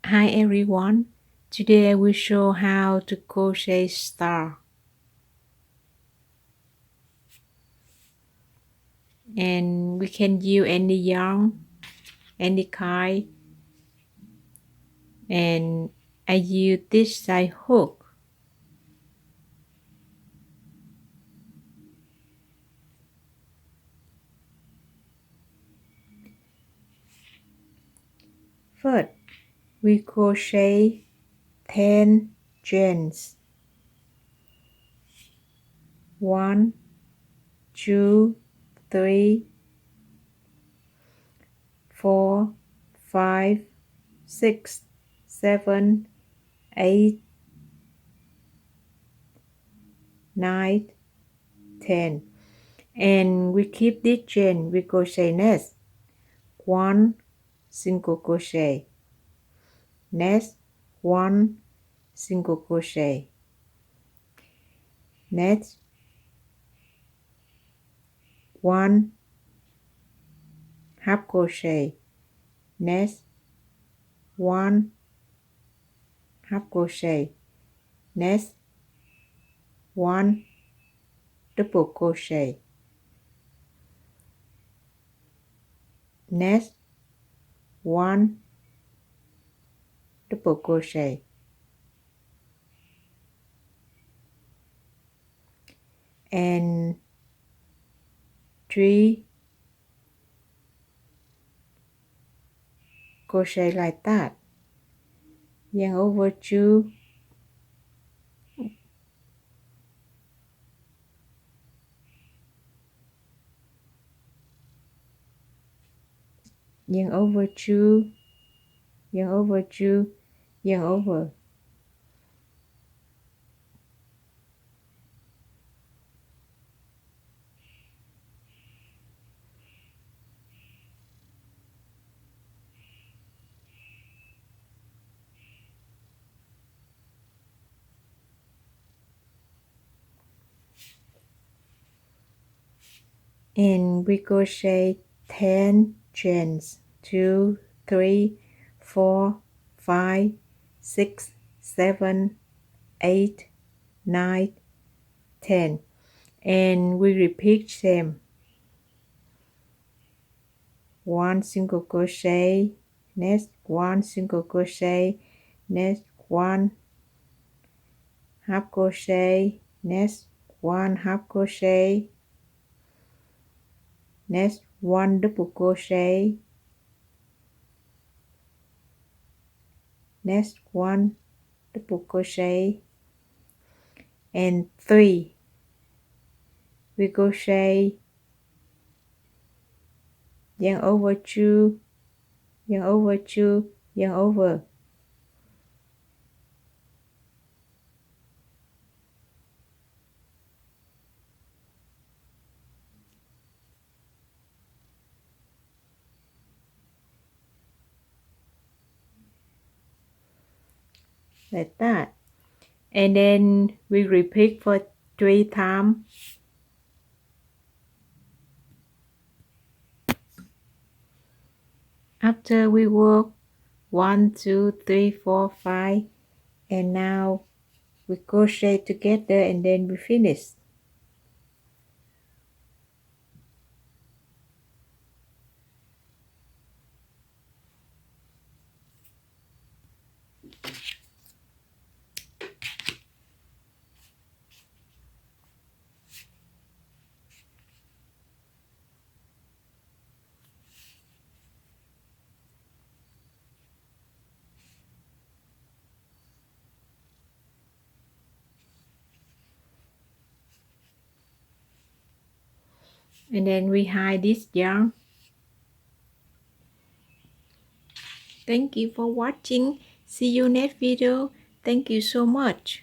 Hi everyone, today I will show how to crochet star, and we can use any yarn, any kind, and I use this side hook. First, we crochet 10 chains. 1, 2, 3, 4, 5, 6, 7, 8, 9, 10. And we keep this chain, we crochet next 1 single crochet, next 1 single crochet, next 1 half crochet, next 1 half crochet, next 1 double crochet, next 1 double crochet, and 3 crochet like that. Yarn over 2, yarn over 2, yarn over 2, yarn over. And we crochet 10 chains, 2, 3, 4, 5, 6, 7, 8, 9, 10, and we repeat same. 1 single crochet, next 1 single crochet, next 1 half crochet, next 1 half crochet, next 1 double crochet, next 1 double crochet, and 3 we crochet, yarn over 2, yarn over 2, yarn over. Like that, and then we repeat for 3 times. After we work 1, 2, 3, 4, 5, and now we crochet together and then we finish. And then we hide this yarn. Thank you for watching. See you next video. Thank you so much.